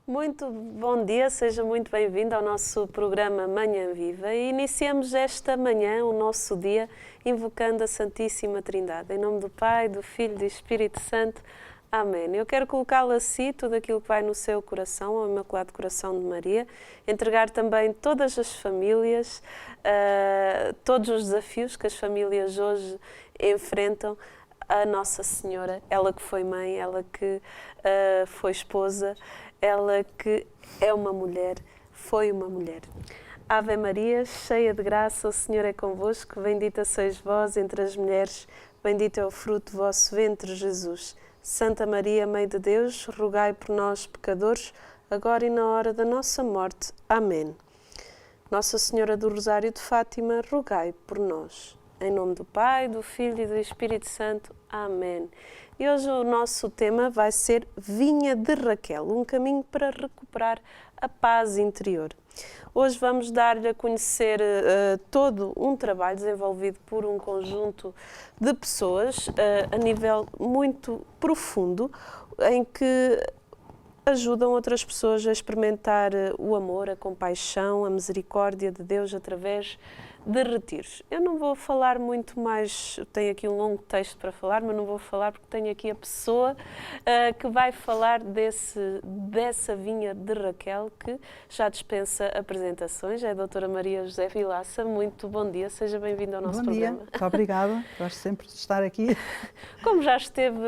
Muito bom dia, seja muito bem-vindo ao nosso programa Manhã Viva e iniciamos esta manhã o nosso dia invocando a Santíssima Trindade. Em nome do Pai, do Filho e do Espírito Santo. Amém. Eu quero colocá-lo a si, tudo aquilo que vai no seu coração, ao Imaculado Coração de Maria, entregar também todas as famílias, todos os desafios que as famílias hoje enfrentam, a Nossa Senhora, ela que foi mãe, ela que foi esposa, ela que é uma mulher, foi uma mulher. Ave Maria, cheia de graça, o Senhor é convosco, bendita sois vós entre as mulheres, bendito é o fruto do vosso ventre, Jesus. Santa Maria, Mãe de Deus, rogai por nós, pecadores, agora e na hora da nossa morte. Amém. Nossa Senhora do Rosário de Fátima, rogai por nós. Em nome do Pai, do Filho e do Espírito Santo. Amém. E hoje o nosso tema vai ser Vinha de Raquel, um caminho para recuperar a paz interior. Hoje vamos dar-lhe a conhecer todo um trabalho desenvolvido por um conjunto de pessoas a nível muito profundo, em que ajudam outras pessoas a experimentar o amor, a compaixão, a misericórdia de Deus através de retiros. Eu não vou falar muito mais, tenho aqui um longo texto para falar, mas não vou falar porque tenho aqui a pessoa que vai falar dessa vinha de Raquel, que já dispensa apresentações, é a doutora Maria José Vilaça. Muito bom dia, seja bem-vinda ao nosso programa. Bom dia, muito obrigada, gosto sempre de estar aqui. Como já esteve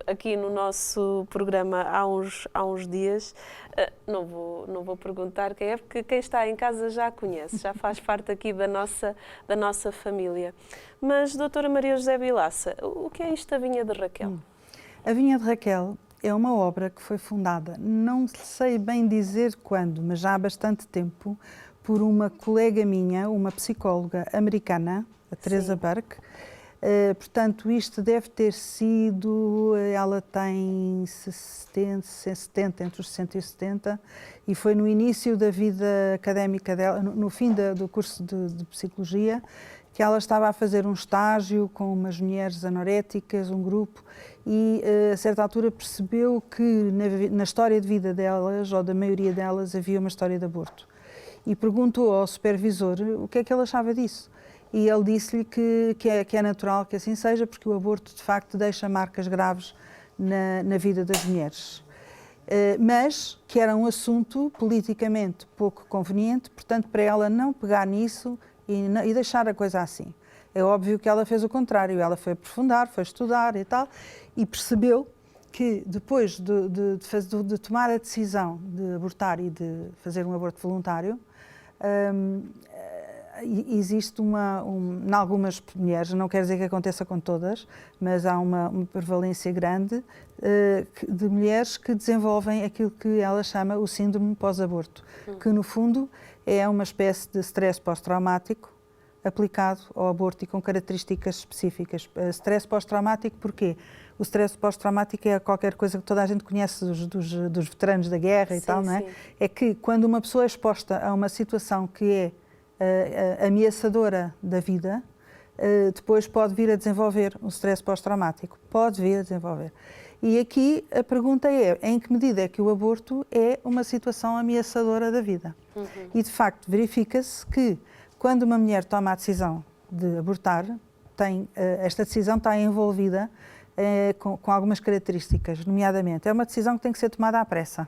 aqui no nosso programa há uns dias, não vou perguntar quem é, porque quem está em casa já a conhece, já faz parte aqui da nossa família. Mas, doutora Maria José Vilaça, o que é isto da Vinha de Raquel? A Vinha de Raquel é uma obra que foi fundada, não sei bem dizer quando, mas já há bastante tempo, por uma colega minha, uma psicóloga americana, a Teresa Burke. Portanto, isto deve ter sido, ela tem 70, entre os 60 e 70, e foi no início da vida académica dela, no fim do curso de Psicologia, que ela estava a fazer um estágio com umas mulheres anoréticas, um grupo, e a certa altura percebeu que na história de vida delas, ou da maioria delas, havia uma história de aborto. E perguntou ao supervisor o que é que ele achava disso. E ele disse-lhe que é natural que assim seja, porque o aborto, de facto, deixa marcas graves na vida das mulheres. Mas que era um assunto politicamente pouco conveniente, portanto, para ela não pegar nisso e deixar a coisa assim. É óbvio que ela fez o contrário, ela foi aprofundar, foi estudar e tal, e percebeu que depois de tomar a decisão de abortar e de fazer um aborto voluntário, existe em algumas mulheres, não quer dizer que aconteça com todas, mas há uma prevalência grande de mulheres que desenvolvem aquilo que ela chama o síndrome pós-aborto, que no fundo é uma espécie de stress pós-traumático aplicado ao aborto e com características específicas. Stress pós-traumático porquê? O stress pós-traumático é qualquer coisa que toda a gente conhece dos veteranos da guerra e tal, não é? É que quando uma pessoa é exposta a uma situação que é ameaçadora da vida, depois pode vir a desenvolver um stress pós-traumático. Pode vir a desenvolver. E aqui a pergunta é, em que medida é que o aborto é uma situação ameaçadora da vida? E, de facto, verifica-se que quando uma mulher toma a decisão de abortar, esta decisão está envolvida com algumas características, nomeadamente, é uma decisão que tem que ser tomada à pressa,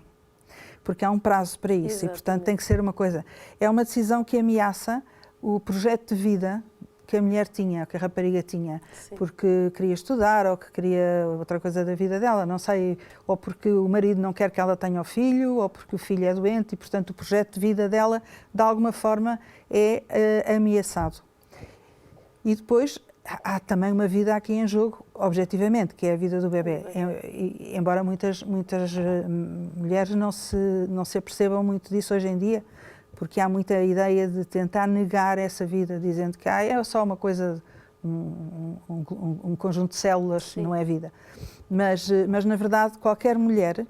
porque há um prazo para isso. Exatamente. E, portanto, tem que ser uma coisa... É uma decisão que ameaça o projeto de vida que a mulher tinha, que a rapariga tinha, porque queria estudar ou que queria outra coisa da vida dela, não sei, ou porque o marido não quer que ela tenha o filho, ou porque o filho é doente e, portanto, o projeto de vida dela, de alguma forma, é ameaçado. E depois há também uma vida aqui em jogo, objetivamente, que é a vida do bebê. Embora muitas mulheres não se apercebam muito disso hoje em dia, porque há muita ideia de tentar negar essa vida, dizendo que é só uma coisa, um conjunto de células, não é vida. Mas, na verdade, qualquer mulher,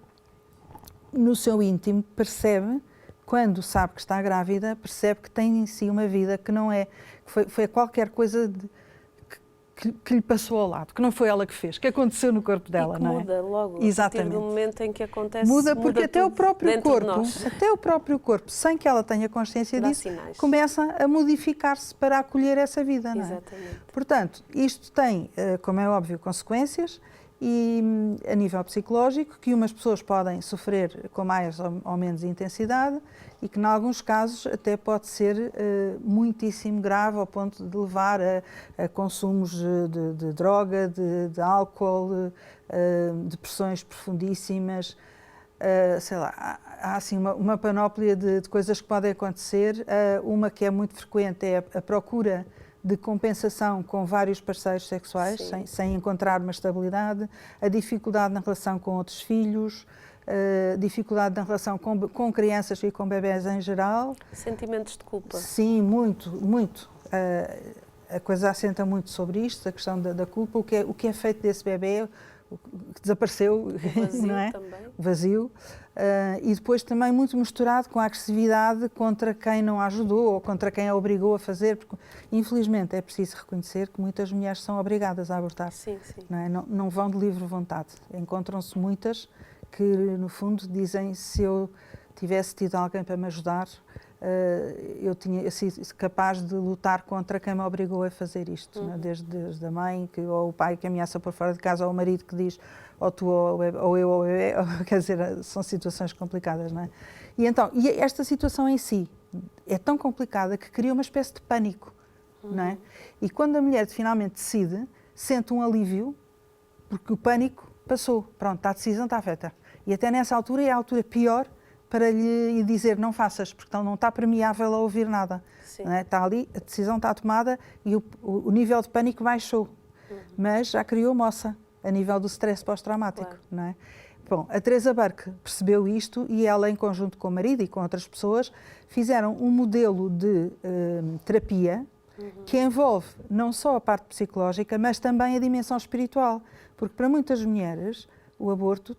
no seu íntimo, percebe, quando sabe que está grávida, percebe que tem em si uma vida que não é, foi qualquer coisa que lhe passou ao lado, que não foi ela que fez, que aconteceu no corpo dela, e que não é? muda logo, Exatamente. a partir do momento em que acontece. Muda porque até o próprio corpo, sem que ela tenha consciência disso, sinais. começa a modificar-se para acolher essa vida, não é? Exatamente. Portanto, isto tem, como é óbvio, consequências e a nível psicológico, que umas pessoas podem sofrer com mais ou menos intensidade e que, em alguns casos, até pode ser muitíssimo grave ao ponto de levar a consumos de droga, de álcool, depressões profundíssimas. Sei lá, há assim uma panóplia de coisas que podem acontecer. Uma que é muito frequente é a procura de compensação com vários parceiros sexuais, sem encontrar uma estabilidade, a dificuldade na relação com outros filhos, dificuldade na relação com crianças e com bebés em geral. Sentimentos de culpa. Sim, muito, muito. A coisa assenta muito sobre isto, a questão da culpa, o que é feito desse bebê, que desapareceu, o vazio, não é? Também. Vazio. E depois também muito misturado com a agressividade contra quem não a ajudou ou contra quem a obrigou a fazer, porque infelizmente é preciso reconhecer que muitas mulheres são obrigadas a abortar. Sim. Não é? Não vão de livre vontade. Encontram-se muitas que no fundo dizem: se eu tivesse tido alguém para me ajudar, eu tinha sido capaz de lutar contra quem me obrigou a fazer isto, não é? Desde a mãe ou o pai que ameaça por fora de casa, ou o marido que diz ou tu ou eu ou o bebê, quer dizer, são situações complicadas, não é? E esta situação em si é tão complicada que cria uma espécie de pânico, não é? E quando a mulher finalmente decide, sente um alívio, porque o pânico passou, pronto, a decisão está feita. E até nessa altura é a altura pior para lhe dizer não faças, porque não está permeável a ouvir nada. Não é? Está ali, a decisão está tomada e o nível de pânico baixou, mas já criou moça a nível do stress pós-traumático. Claro. Não é? Bom, a Teresa Burke percebeu isto e ela, em conjunto com o marido e com outras pessoas, fizeram um modelo de terapia que envolve não só a parte psicológica, mas também a dimensão espiritual, porque para muitas mulheres o aborto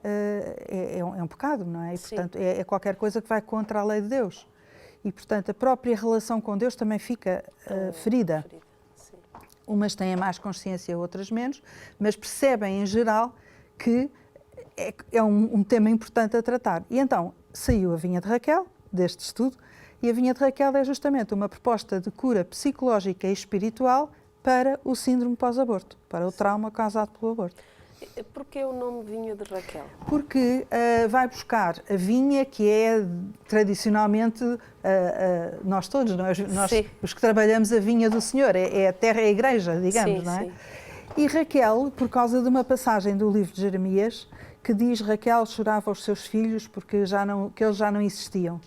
é um pecado, não é? E, portanto, é qualquer coisa que vai contra a lei de Deus. E, portanto, a própria relação com Deus também fica ferida. Sim. Umas têm mais consciência, outras menos, mas percebem, em geral, que é um tema importante a tratar. E então saiu a Vinha de Raquel, deste estudo, e a Vinha de Raquel é justamente uma proposta de cura psicológica e espiritual para o síndrome pós-aborto, para o trauma causado pelo aborto. Porquê o nome Vinha de Raquel? Porque vai buscar a vinha que é tradicionalmente, nós todos, nós os que trabalhamos a vinha do Senhor, é a terra, é a igreja, digamos, não é? Sim. E Raquel, por causa de uma passagem do livro de Jeremias, que diz: Raquel chorava os seus filhos porque que eles já não existiam.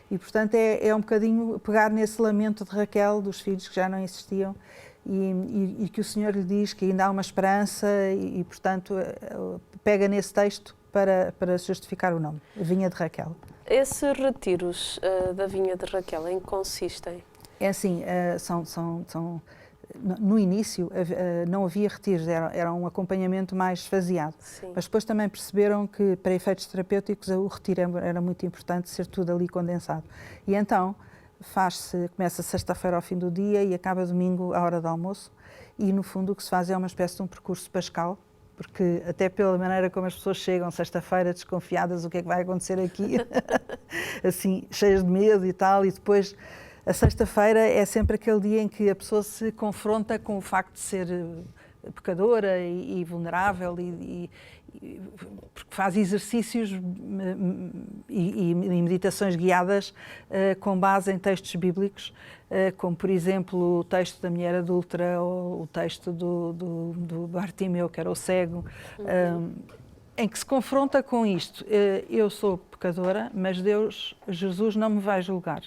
E, portanto, é um bocadinho pegar nesse lamento de Raquel, dos filhos que já não existiam, e que o Senhor lhe diz que ainda há uma esperança e portanto, pega nesse texto para justificar o nome, a Vinha de Raquel. Esses retiros da Vinha de Raquel, em que consistem? É assim, no início não havia retiros, era um acompanhamento mais esvaziado. Sim. Mas depois também perceberam que, para efeitos terapêuticos, o retiro era muito importante, ser tudo ali condensado. E então começa sexta-feira ao fim do dia e acaba domingo à hora do almoço, e no fundo o que se faz é uma espécie de um percurso pascal, porque até pela maneira como as pessoas chegam sexta-feira desconfiadas, o que é que vai acontecer aqui, assim, cheias de medo e tal, e depois a sexta-feira é sempre aquele dia em que a pessoa se confronta com o facto de ser pecadora e vulnerável, porque faz exercícios e meditações guiadas com base em textos bíblicos, como, por exemplo, o texto da mulher adúltera ou o texto do Bartimeu, que era o cego, em que se confronta com isto. Eu sou pecadora, mas Jesus não me vai julgar.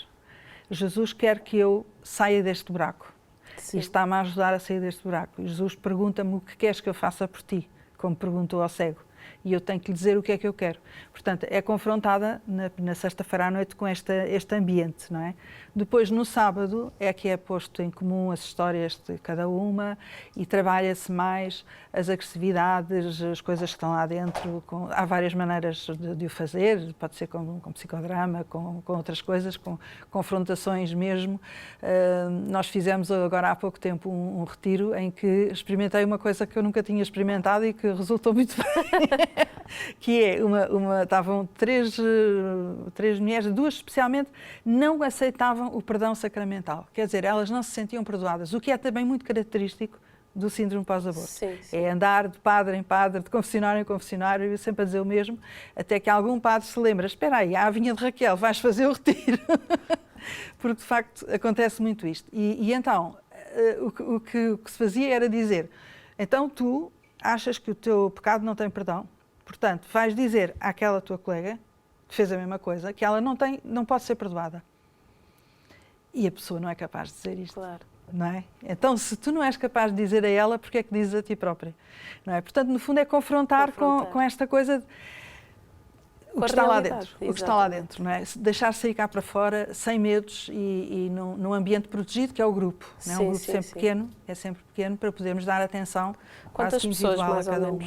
Jesus quer que eu saia deste buraco. Sim. E está-me a ajudar a sair deste buraco. Jesus pergunta-me: o que queres que eu faça por ti? Como perguntou ao cego. e eu tenho que lhe dizer o que é que eu quero. Portanto, é confrontada na sexta-feira à noite com este ambiente, não é? Depois, no sábado, é que é posto em comum as histórias de cada uma e trabalha-se mais as agressividades, as coisas que estão lá dentro. Há várias maneiras de o fazer, pode ser com psicodrama, com outras coisas, com confrontações mesmo. Nós fizemos agora há pouco tempo um retiro em que experimentei uma coisa que eu nunca tinha experimentado e que resultou muito bem, que é estavam três mulheres, duas especialmente, não aceitavam o perdão sacramental. Quer dizer, elas não se sentiam perdoadas, o que é também muito característico do síndrome pós-aborto. Sim. É andar de padre em padre, de confessionário em confessionário, sempre a dizer o mesmo, até que algum padre se lembra, espera aí, à vinha de Raquel, vais fazer o retiro. Porque, de facto, acontece muito isto. E então, o que se fazia era dizer, então tu achas que o teu pecado não tem perdão, portanto, vais dizer àquela tua colega, que fez a mesma coisa, que ela não pode ser perdoada. E a pessoa não é capaz de dizer isto. Claro. Não é? Então, se tu não és capaz de dizer a ela, porque é que dizes a ti própria? Não é? Portanto, no fundo, é confrontar. Com esta coisa o que está lá dentro. O que está lá dentro, não é? Deixar sair cá para fora, sem medos e num ambiente protegido, que é o grupo. Não é? Um grupo sempre pequeno, é sempre pequeno, para podermos dar atenção quantas pessoas, mais a cada um.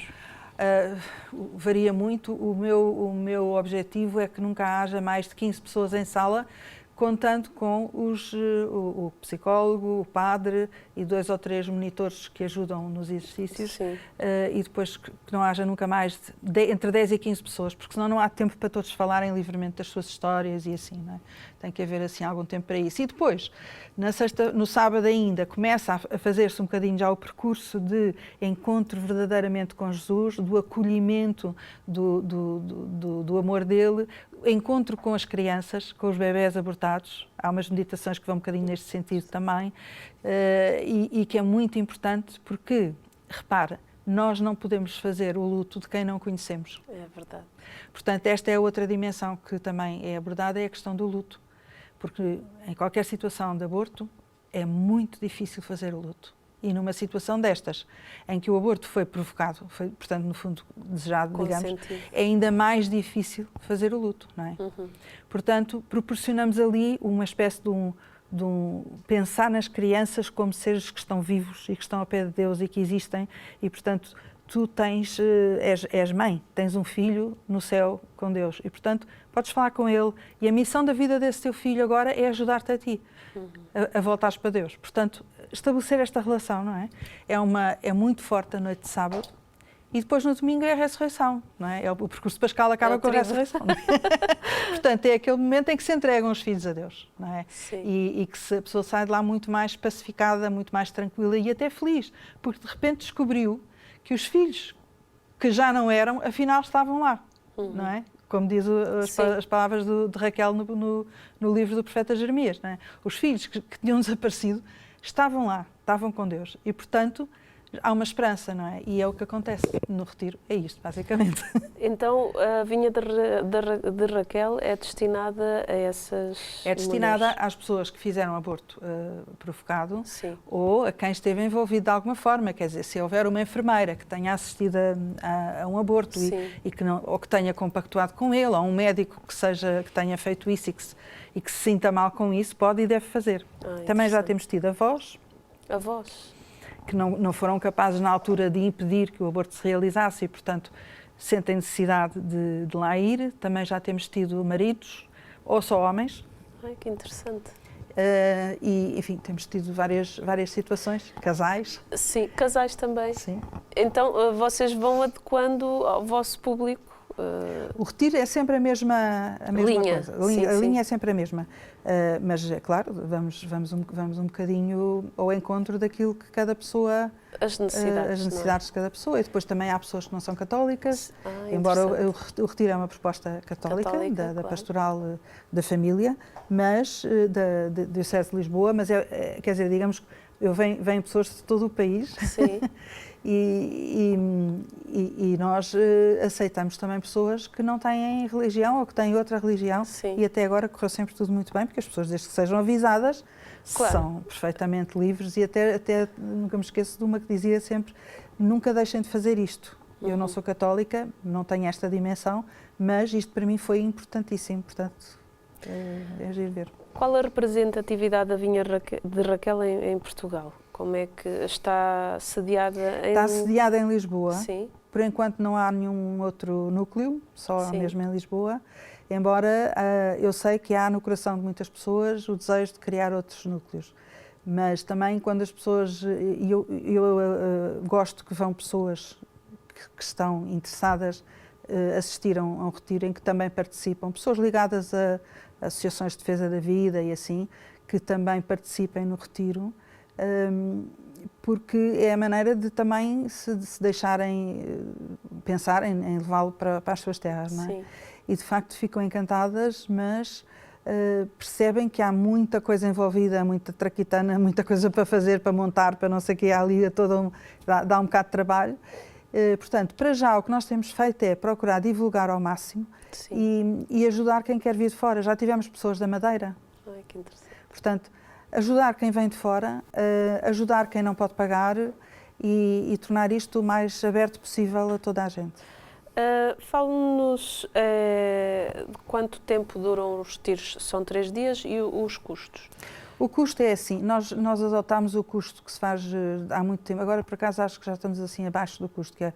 Varia muito. O meu objetivo é que nunca haja mais de 15 pessoas em sala, contando com o psicólogo, o padre e 2 ou 3 monitores que ajudam nos exercícios, e depois que não haja nunca mais entre 10 e 15 pessoas, porque senão não há tempo para todos falarem livremente das suas histórias e assim, não é? Tem que haver assim algum tempo para isso. E depois, no sábado ainda, começa a fazer-se um bocadinho já o percurso de encontro verdadeiramente com Jesus, do acolhimento do amor dele, encontro com as crianças, com os bebés abortados. Há umas meditações que vão um bocadinho neste sentido também, e que é muito importante porque, repara, nós não podemos fazer o luto de quem não conhecemos. É verdade. Portanto, esta é outra dimensão que também é abordada, é a questão do luto. Porque em qualquer situação de aborto é muito difícil fazer o luto. E numa situação destas, em que o aborto foi provocado, foi, portanto, no fundo, desejado, digamos, é ainda mais difícil fazer o luto, não é? Portanto, proporcionamos ali uma espécie de um pensar nas crianças como seres que estão vivos e que estão ao pé de Deus e que existem, e, portanto, tu és mãe, tens um filho no céu com Deus e, portanto, podes falar com ele e a missão da vida desse teu filho agora é ajudar-te a ti a voltares para Deus. Portanto, estabelecer esta relação, não é? É muito forte a noite de sábado e depois no domingo é a ressurreição, não é? O percurso pascal acaba com a ressurreição. Não é? Portanto, é aquele momento em que se entregam os filhos a Deus, não é? E que a pessoa sai de lá muito mais pacificada, muito mais tranquila e até feliz, porque de repente descobriu que os filhos que já não eram, afinal estavam lá, não é? Como diz as palavras de Raquel no livro do profeta Jeremias, não é? Os filhos que tinham desaparecido estavam lá, estavam com Deus e, portanto, há uma esperança, não é? E é o que acontece no retiro, é isto, basicamente. Então, a vinha de Raquel é destinada a essas É destinada mulheres. às pessoas que fizeram aborto provocado ou a quem esteve envolvido de alguma forma, quer dizer, se houver uma enfermeira que tenha assistido a um aborto e que não, ou que tenha compactuado com ele, ou um médico que tenha feito isso e que se sinta mal com isso, pode e deve fazer. Também já temos tido avós. Que não foram capazes na altura de impedir que o aborto se realizasse e, portanto, sentem necessidade de lá ir. Também já temos tido maridos, ou só homens. Ai, que interessante. E, enfim, temos tido várias situações, casais. Sim, casais também. Sim. Então, vocês vão adequando ao vosso público? O retiro é sempre a mesma linha. Coisa. A linha é sempre a mesma. Mas, é claro, vamos um bocadinho ao encontro daquilo que cada pessoa... As necessidades de cada pessoa. E depois também há pessoas que não são católicas, embora o retiro é uma proposta católica da Pastoral da Família, mas da Diocese de Lisboa, mas quer dizer, digamos, vêm pessoas de todo o país. Sim. E nós aceitamos também pessoas que não têm religião ou que têm outra religião. E até agora correu sempre tudo muito bem, porque as pessoas, desde que sejam avisadas, são perfeitamente livres. E até nunca me esqueço de uma que dizia sempre: nunca deixem de fazer isto, Eu não sou católica, não tenho esta dimensão, mas isto para mim foi importantíssimo, portanto, é giro ver. Qual a representatividade da Vinha de Raquel em Portugal? Como é que está sediada em... Está sediada em Lisboa. Sim. Por enquanto não há nenhum outro núcleo, só mesmo em Lisboa, embora eu sei que há no coração de muitas pessoas o desejo de criar outros núcleos. Mas também quando as pessoas, eu gosto que vão pessoas que estão interessadas assistir a um retiro em que também participam, pessoas ligadas a associações de defesa da vida e assim, que também participem no retiro, porque é a maneira de também se deixarem pensar em levá-lo para as suas terras, não é? Sim. E de facto ficam encantadas, mas percebem que há muita coisa envolvida, muita traquitana, muita coisa para fazer, para montar, para não sei o que, ali dá um bocado de trabalho. Portanto, para já o que nós temos feito é procurar divulgar ao máximo e ajudar quem quer vir de fora. Já tivemos pessoas da Madeira. Ai, que interessante. Portanto, ajudar quem vem de fora, ajudar quem não pode pagar e tornar isto o mais aberto possível a toda a gente. Fale-nos de quanto tempo duram os retiros, são 3 dias, e os custos? O custo é assim, nós adotámos o custo que se faz há muito tempo, agora por acaso acho que já estamos assim abaixo do custo, que é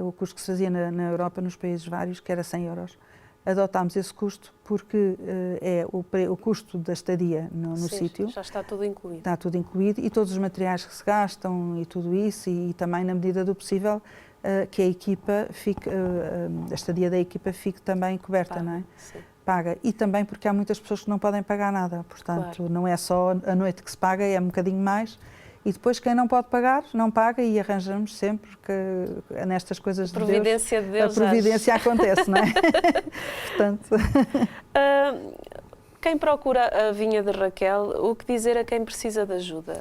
o custo que se fazia na Europa, nos países vários, que era 100 euros. Adotámos esse custo porque é o custo da estadia no sítio. Já está tudo incluído. Está tudo incluído e todos os materiais que se gastam e tudo isso e também na medida do possível que a equipa fique, a estadia da equipa fique também coberta, Paga, não é? Sim. Paga. E também porque há muitas pessoas que não podem pagar nada, portanto Claro. não é só a noite que se paga, é um bocadinho mais. E depois quem não pode pagar, não paga e arranjamos sempre que nestas coisas de Deus, a providência acontece, não é? Portanto... Quem procura a Vinha de Raquel, o que dizer a quem precisa de ajuda?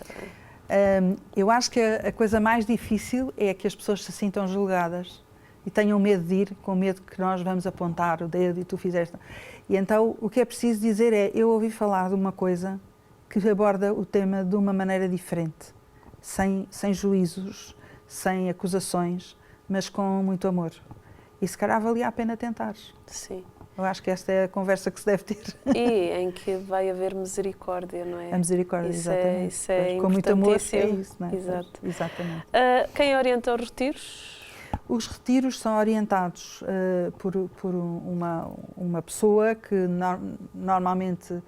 Eu acho que a coisa mais difícil é que as pessoas se sintam julgadas e tenham medo de ir, com medo que nós vamos apontar o dedo e tu fizeste. E então o que é preciso dizer é, eu ouvi falar de uma coisa que aborda o tema de uma maneira diferente, sem juízos, sem acusações, mas com muito amor. E se calhar valia a pena tentar. Sim. Eu acho que esta é a conversa que se deve ter. E em que vai haver misericórdia, não é? A misericórdia, exatamente. Isso é com muito amor, é importantíssimo. isso, não é? Exato. Exatamente. Quem orienta os retiros? Os retiros são orientados por uma pessoa que normalmente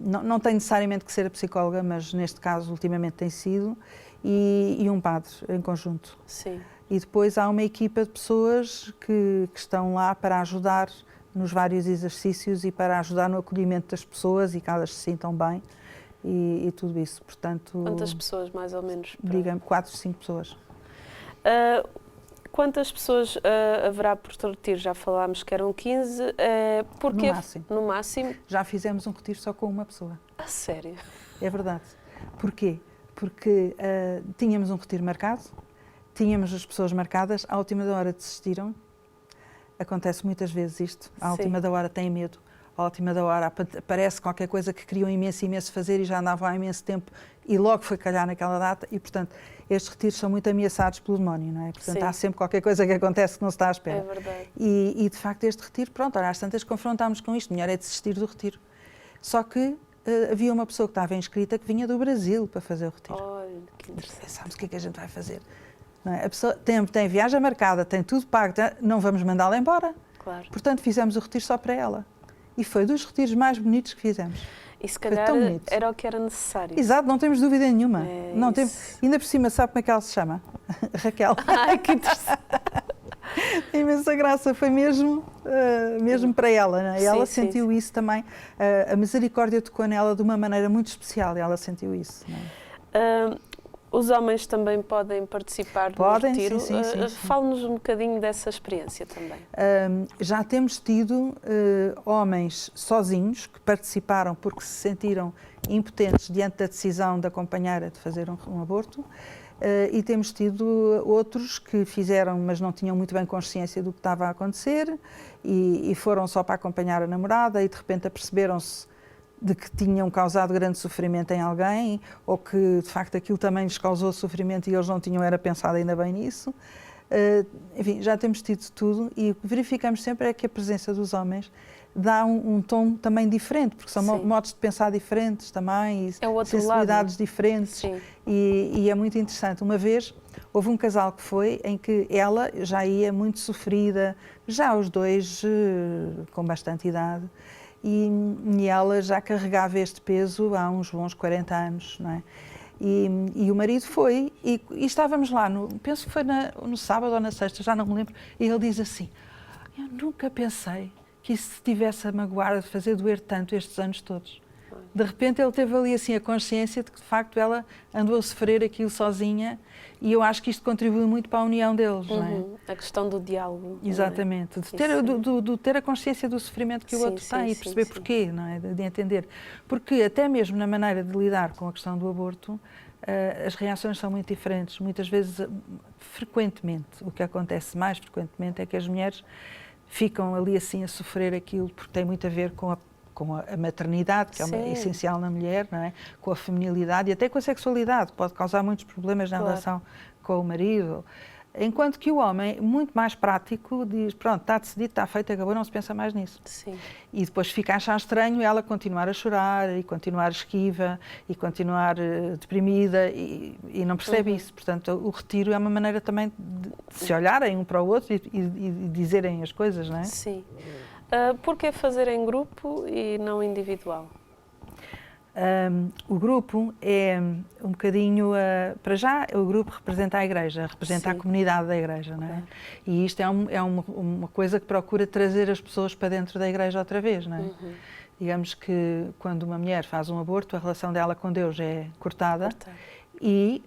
não tem necessariamente que ser a psicóloga, mas neste caso ultimamente tem sido, e um padre em conjunto. Sim. E depois há uma equipa de pessoas que estão lá para ajudar nos vários exercícios e para ajudar no acolhimento das pessoas e que elas se sintam bem e tudo isso. Portanto, quantas pessoas, mais ou menos? Digamos, 4, 5 pessoas. Quantas pessoas haverá por retiro? Já falámos que eram 15. Porquê? No máximo. No máximo? Já fizemos um retiro só com uma pessoa. A sério? É verdade. Porquê? Porque tínhamos um retiro marcado, tínhamos as pessoas marcadas, à última da hora desistiram. Acontece muitas vezes isto. À última da hora têm medo. À última da hora aparece qualquer coisa que queriam imenso fazer e já andavam há imenso tempo e logo foi calhar naquela data e, portanto, estes retiros são muito ameaçados pelo demónio, não é? Portanto, há sempre qualquer coisa que acontece que não se está à espera. É verdade. E de facto, este retiro, pronto, às tantas confrontámos com isto, melhor é desistir do retiro. Só que havia uma pessoa que estava inscrita que vinha do Brasil para fazer o retiro. Olha, que interessante. Pensámos o que é que a gente vai fazer? Não é? A pessoa tem viagem marcada, tem tudo pago, não vamos mandá-la embora. Claro. Portanto, fizemos o retiro só para ela. E foi dos retiros mais bonitos que fizemos. E se calhar era o que era necessário. Exato, não temos dúvida nenhuma. Não ainda por cima, sabe como é que ela se chama? Raquel. Ai, que interessante. Tem imensa graça, foi mesmo para ela. Não é? Ela sentiu isso também. A misericórdia tocou nela de uma maneira muito especial e ela sentiu isso. Não é? Os homens também podem participar do retiro? Sim. Fale-nos um bocadinho dessa experiência também. Já temos tido homens sozinhos que participaram porque se sentiram impotentes diante da decisão da companheira de fazer um aborto e temos tido outros que fizeram, mas não tinham muito bem consciência do que estava a acontecer e foram só para acompanhar a namorada e de repente aperceberam-se de que tinham causado grande sofrimento em alguém ou que de facto aquilo também lhes causou sofrimento e eles não tinham era pensado ainda bem nisso. enfim, já temos tido tudo e o que verificamos sempre é que a presença dos homens dá um tom também diferente, porque são modos de pensar diferentes também, e sensibilidades diferentes, e é muito interessante. Uma vez houve um casal que foi, em que ela já ia muito sofrida, já os dois com bastante idade, e ela já carregava este peso há uns bons 40 anos, não é? E o marido foi, e estávamos lá, penso que foi no sábado ou na sexta, já não me lembro, e ele diz assim: eu nunca pensei que isso se tivesse a magoar, de fazer doer tanto estes anos todos. De repente ele teve ali assim a consciência de que de facto ela andou a sofrer aquilo sozinha, e eu acho que isto contribui muito para a união deles, não é? A questão do diálogo. Exatamente, de ter a consciência do sofrimento que o outro tem e perceber porquê, não é? De entender. Porque até mesmo na maneira de lidar com a questão do aborto, as reações são muito diferentes. Muitas vezes, frequentemente, o que acontece mais frequentemente é que as mulheres ficam ali assim a sofrer aquilo, porque tem muito a ver com a maternidade, que é essencial na mulher, não é? Com a feminilidade e até com a sexualidade, pode causar muitos problemas na relação com o marido. Enquanto que o homem, muito mais prático, diz: pronto, está decidido, está feito, acabou, não se pensa mais nisso. Sim. E depois fica a achar estranho ela continuar a chorar e continuar esquiva e continuar deprimida e não percebe isso. Portanto, o retiro é uma maneira também de se olharem um para o outro e dizerem as coisas, não é? Sim. Por que fazer em grupo e não individual? O grupo é um bocadinho, para já, o grupo representa a Igreja, representa a comunidade da Igreja, não é? E isto é uma coisa que procura trazer as pessoas para dentro da Igreja outra vez, não é? Digamos que quando uma mulher faz um aborto, a relação dela com Deus é cortada e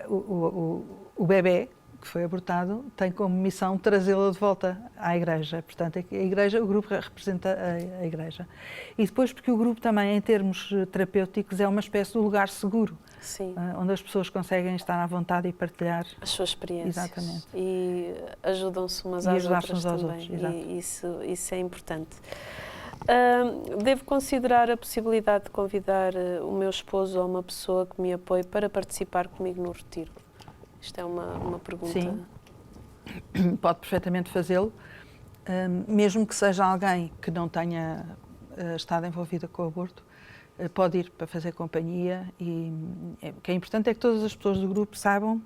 o bebê que foi abortado tem como missão trazê-lo de volta à Igreja. Portanto, a Igreja, o grupo representa a Igreja. E depois porque o grupo também, em termos terapêuticos, é uma espécie de lugar seguro, onde as pessoas conseguem estar à vontade e partilhar as suas experiências. Exatamente. E ajudam-se umas às outras também. E isso é importante. Devo considerar a possibilidade de convidar o meu esposo ou uma pessoa que me apoie para participar comigo no retiro? Isto é uma pergunta. Sim, pode perfeitamente fazê-lo, mesmo que seja alguém que não tenha estado envolvida com o aborto, pode ir para fazer companhia e o que é importante é que todas as pessoas do grupo saibam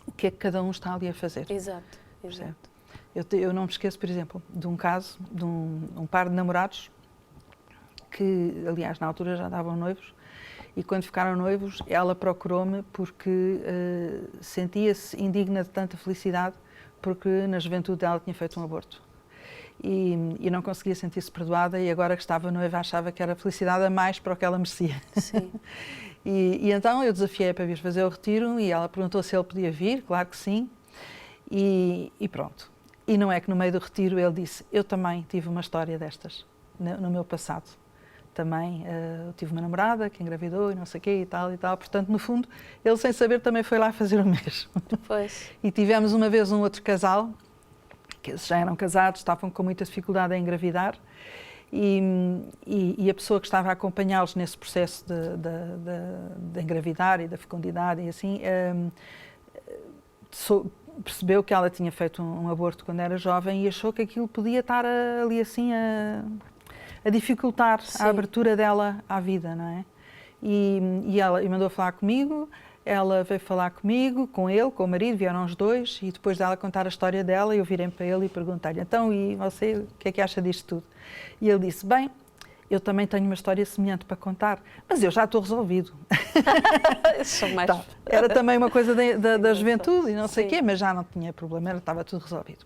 o que é que cada um está ali a fazer. Exato. Eu não me esqueço, por exemplo, de um caso de um par de namorados que, aliás, na altura já estavam noivos. E quando ficaram noivos, ela procurou-me porque sentia-se indigna de tanta felicidade, porque na juventude dela tinha feito um aborto. E não conseguia sentir-se perdoada, e agora que estava noiva achava que era felicidade a mais para o que ela merecia. Sim. E então eu desafiei-a para vir fazer o retiro e ela perguntou se ele podia vir, claro que sim, e pronto. E não é que no meio do retiro ele disse: eu também tive uma história destas no meu passado. Também tive uma namorada que engravidou e não sei o quê e tal. Portanto, no fundo, ele sem saber também foi lá fazer o mesmo. Pois. E tivemos uma vez um outro casal, que já eram casados, estavam com muita dificuldade em engravidar e a pessoa que estava a acompanhá-los nesse processo de engravidar e da fecundidade e assim, percebeu que ela tinha feito um aborto quando era jovem e achou que aquilo podia estar ali assim a dificultar a abertura dela à vida, não é? E ela mandou falar comigo, ela veio falar comigo, com ele, com o marido, vieram os dois, e depois dela contar a história dela, eu virei para ele e perguntei-lhe: então, e você, o que é que acha disto tudo? E ele disse: bem, eu também tenho uma história semelhante para contar, mas eu já estou resolvido. Então, era também uma coisa da juventude e não sei o quê, mas já não tinha problema, estava tudo resolvido.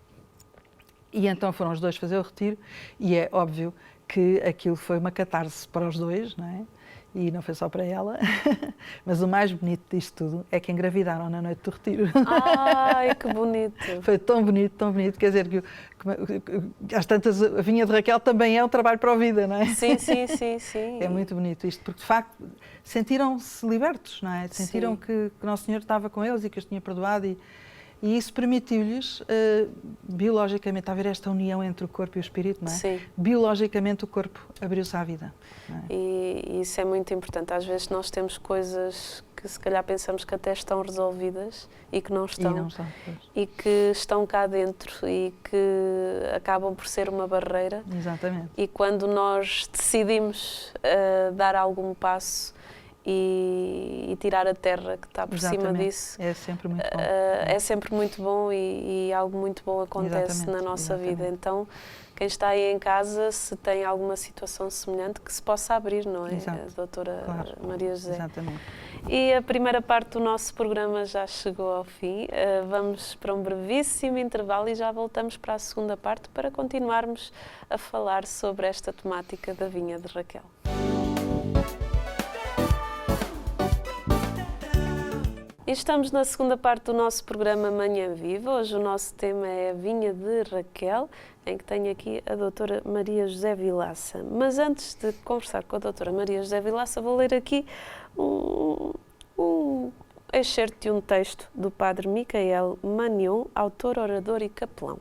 E então foram os dois fazer o retiro, e é óbvio que aquilo foi uma catarse para os dois, não é? E não foi só para ela, mas o mais bonito disto tudo é que engravidaram na noite do retiro. Ai, que bonito! Foi tão bonito, quer dizer, que às tantas a vinha de Raquel também é um trabalho para a vida, não é? Sim. É muito bonito isto, porque de facto sentiram-se libertos, não é? Sentiram que Nosso Senhor estava com eles e que os tinha perdoado E isso permitiu-lhes, biologicamente, haver esta união entre o corpo e o espírito, não é? Sim. Biologicamente o corpo abriu-se à vida. Não é? E isso é muito importante. Às vezes nós temos coisas que se calhar pensamos que até estão resolvidas e que não estão. E não estão, pois. E que estão cá dentro e que acabam por ser uma barreira. Exatamente. E quando nós decidimos dar algum passo e tirar a terra que está por cima disso, é sempre muito bom. É sempre muito bom e algo muito bom acontece na nossa vida. Então, quem está aí em casa, se tem alguma situação semelhante, que se possa abrir, não é? Exato. A doutora Claro. Maria José. Exatamente. E a primeira parte do nosso programa já chegou ao fim. Vamos para um brevíssimo intervalo e já voltamos para a segunda parte para continuarmos a falar sobre esta temática da vinha de Raquel. E estamos na segunda parte do nosso programa Manhã Viva. Hoje o nosso tema é a vinha de Raquel, em que tenho aqui a doutora Maria José Vilaça. Mas antes de conversar com a doutora Maria José Vilaça, vou ler aqui um excerto de um texto do padre Micael Magnon, autor, orador e capelão,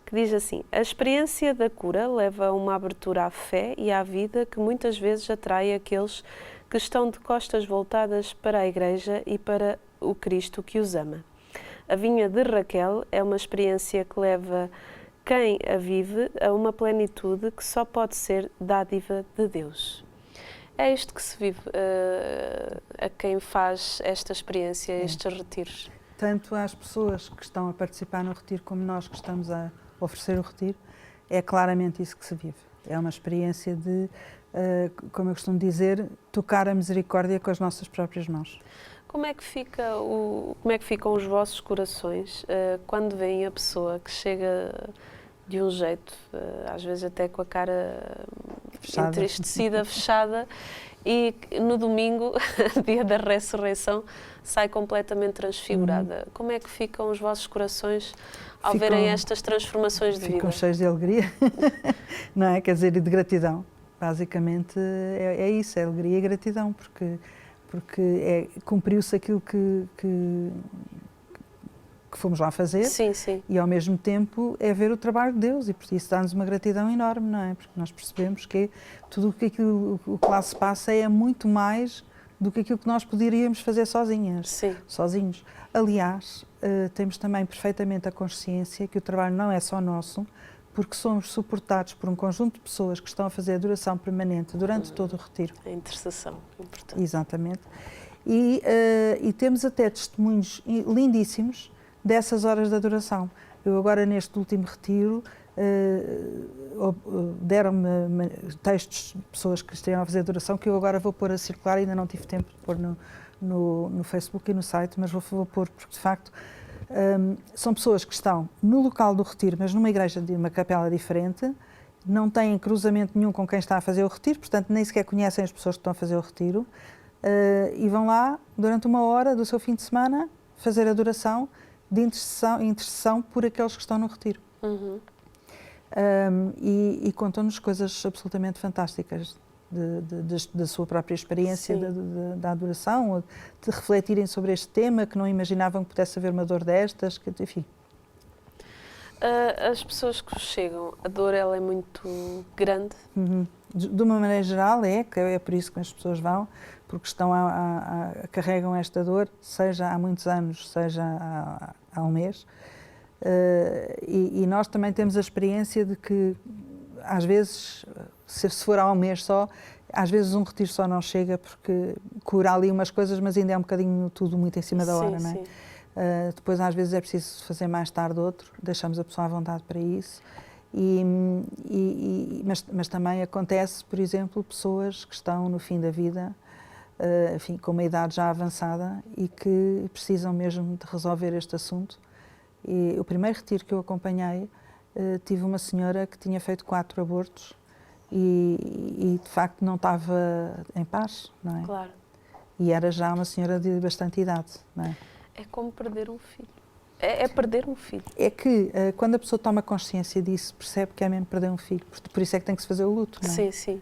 que diz assim: a experiência da cura leva a uma abertura à fé e à vida que muitas vezes atrai aqueles que estão de costas voltadas para a Igreja e para o Cristo que os ama. A vinha de Raquel é uma experiência que leva quem a vive a uma plenitude que só pode ser dádiva de Deus. É isto que se vive a quem faz esta experiência, estes retiros. Tanto às pessoas que estão a participar no retiro como nós que estamos a oferecer o retiro, é claramente isso que se vive. É uma experiência de, como eu costumo dizer, tocar a misericórdia com as nossas próprias mãos. Como é que ficam os vossos corações quando veem a pessoa que chega de um jeito, às vezes até com a cara fechada, entristecida, fechada, e no domingo, dia da ressurreição, sai completamente transfigurada? Como é que ficam os vossos corações ao verem estas transformações de vida? Ficam cheios de alegria, não é? Quer dizer, e de gratidão. Basicamente é isso, é alegria e gratidão, porque cumpriu-se aquilo que fomos lá fazer. Sim, sim. E ao mesmo tempo é ver o trabalho de Deus, e por isso dá-nos uma gratidão enorme, não é? Porque nós percebemos que tudo o que lá se passa é muito mais do que aquilo que nós poderíamos fazer sozinhos. Aliás, temos também perfeitamente a consciência que o trabalho não é só nosso, porque somos suportados por um conjunto de pessoas que estão a fazer a adoração permanente durante todo o retiro. A intercessão, importante. Exatamente. E temos até testemunhos lindíssimos dessas horas de adoração. Eu agora, neste último retiro, deram-me textos de pessoas que estiveram a fazer adoração que eu agora vou pôr a circular, ainda não tive tempo de pôr no Facebook e no site, mas vou pôr, porque de facto são pessoas que estão no local do retiro, mas numa igreja de uma capela diferente, não têm cruzamento nenhum com quem está a fazer o retiro, portanto nem sequer conhecem as pessoas que estão a fazer o retiro, e vão lá durante uma hora do seu fim de semana fazer adoração de intercessão por aqueles que estão no retiro. Uhum. E contam-nos coisas absolutamente fantásticas da sua própria experiência da adoração, ou de refletirem sobre este tema, que não imaginavam que pudesse haver uma dor destas, enfim. As pessoas que chegam, a dor ela é muito grande? Uhum. De uma maneira geral é por isso que as pessoas vão, porque estão carregam esta dor, seja há muitos anos, seja há um mês. E nós também temos a experiência de que, às vezes, se for há um mês só, às vezes um retiro só não chega, porque cura ali umas coisas, mas ainda é um bocadinho tudo muito em cima da hora, não é? Sim. Depois, às vezes, é preciso fazer mais tarde outro, deixamos a pessoa à vontade para isso. Mas também acontece, por exemplo, pessoas que estão no fim da vida, enfim, com uma idade já avançada e que precisam mesmo de resolver este assunto. E o primeiro retiro que eu acompanhei, tive uma senhora que tinha feito 4 abortos e de facto não estava em paz, não é? Claro. E era já uma senhora de bastante idade, não é? É como perder um filho. É perder um filho. É que quando a pessoa toma consciência disso, percebe que é mesmo perder um filho. Por isso é que tem que se fazer o luto, não é? Sim, sim.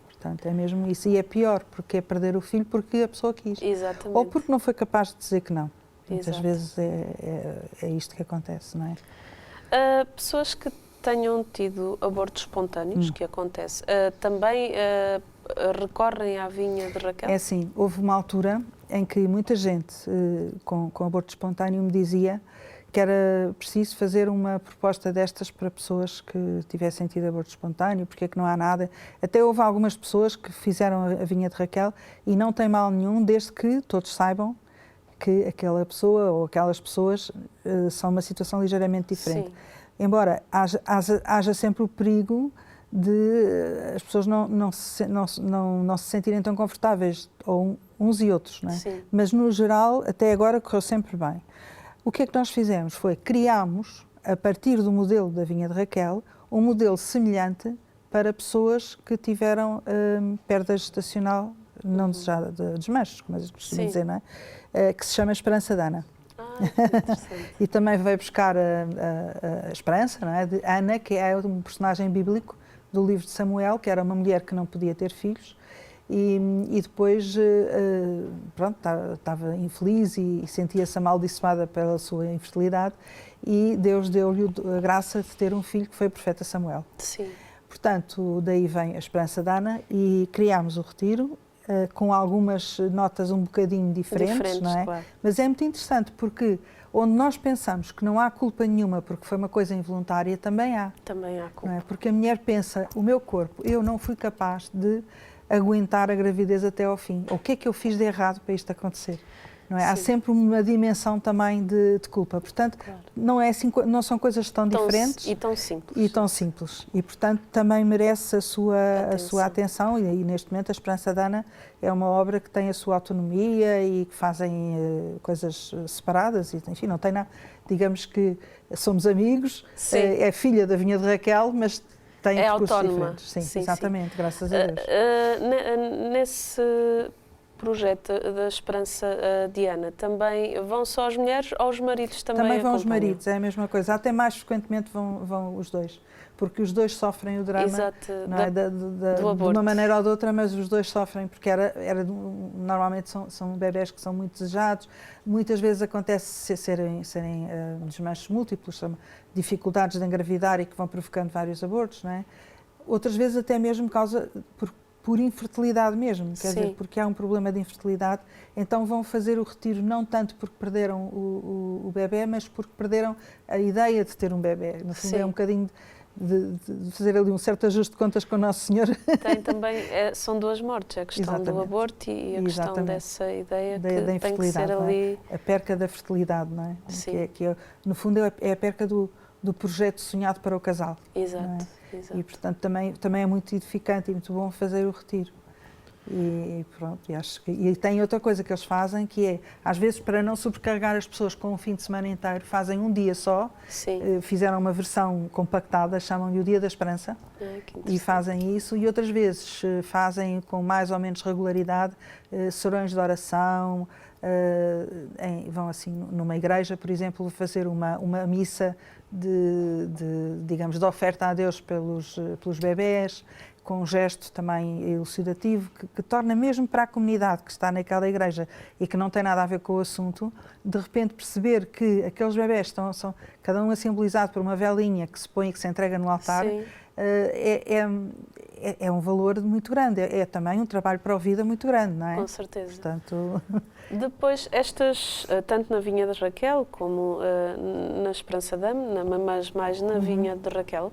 Portanto, é mesmo isso. E é pior, porque é perder o filho porque a pessoa quis. Exatamente. Ou porque não foi capaz de dizer que não. Muitas Exato. vezes é isto que acontece, não é? Pessoas que tenham tido abortos espontâneos, que acontece, também recorrem à vinha de Raquel? É assim, houve uma altura em que muita gente com aborto espontâneo me dizia que era preciso fazer uma proposta destas para pessoas que tivessem tido aborto espontâneo, porque é que não há nada. Até houve algumas pessoas que fizeram a vinha de Raquel e não tem mal nenhum, desde que todos saibam que aquela pessoa ou aquelas pessoas são uma situação ligeiramente diferente. Sim. Embora haja sempre o perigo de as pessoas não se sentirem tão confortáveis, ou uns e outros, não é? Sim. Mas no geral, até agora correu sempre bem. O que é que nós fizemos? Foi criámos, a partir do modelo da vinha de Raquel, um modelo semelhante para pessoas que tiveram perda gestacional não desejada de desmanchos, como eu costumo dizer, não é? Que se chama Esperança de Ana. E também veio buscar a Esperança, não é? De Ana, que é um personagem bíblico do livro de Samuel, que era uma mulher que não podia ter filhos e depois pronto, estava infeliz e sentia-se amaldiçoada pela sua infertilidade e Deus deu-lhe a graça de ter um filho que foi o profeta Samuel. Sim. Portanto, daí vem a Esperança de Ana e criámos o retiro com algumas notas um bocadinho diferentes, não é? Claro. Mas é muito interessante porque onde nós pensamos que não há culpa nenhuma porque foi uma coisa involuntária, também há. Também há culpa. Não é? Porque a mulher pensa, o meu corpo, eu não fui capaz de aguentar a gravidez até ao fim. O que é que eu fiz de errado para isto acontecer? Não é? Há sempre uma dimensão também de culpa. Portanto, claro. Não são coisas tão diferentes. E tão simples. E tão simples. E, portanto, também merece a sua atenção. E neste momento, a Esperança de Ana é uma obra que tem a sua autonomia e que fazem coisas separadas. E, enfim, não tem nada. Digamos que somos amigos, é filha da vinha de Raquel, mas tem percursos autónoma. Diferentes. Sim, exatamente, sim. Graças a Deus. Nesse projeto da Esperança de Ana, também vão só as mulheres ou os maridos também Também vão acompanham? os maridos, é a mesma coisa. Até mais frequentemente vão os dois, porque os dois sofrem o drama. Exato, não é? do aborto. De uma maneira ou de outra, mas os dois sofrem, porque normalmente são bebés que são muito desejados. Muitas vezes acontece serem desmanchos múltiplos, são dificuldades de engravidar e que vão provocando vários abortos, não é? Outras vezes até mesmo causa por infertilidade mesmo, quer dizer, porque há um problema de infertilidade, então vão fazer o retiro não tanto porque perderam o bebé, mas porque perderam a ideia de ter um bebé. No fundo é um bocadinho de fazer ali um certo ajuste de contas com o Nosso Senhor. Tem também, são duas mortes, a questão do aborto e a questão dessa ideia que tem que ser ali... A perca da fertilidade, não é? Sim. Que no fundo é a perca do projeto sonhado para o casal. Exato. E, portanto, também é muito edificante e muito bom fazer o retiro. E pronto, e tem outra coisa que eles fazem, que é, às vezes, para não sobrecarregar as pessoas com um fim de semana inteiro, fazem um dia só, fizeram uma versão compactada, chamam-lhe o Dia da Esperança, e fazem isso, e outras vezes fazem com mais ou menos regularidade serões de oração, vão assim numa igreja, por exemplo, fazer uma missa digamos, de oferta a Deus pelos bebés, com um gesto também elucidativo, que torna mesmo para a comunidade que está naquela igreja e que não tem nada a ver com o assunto, de repente perceber que aqueles bebés são cada um simbolizado por uma velinha que se põe e que se entrega no altar, é um valor muito grande, é também um trabalho para a vida muito grande, não é? Com certeza. Portanto... Depois, tanto na vinha de Raquel como na Esperança de Ana, mas mais na vinha de Raquel,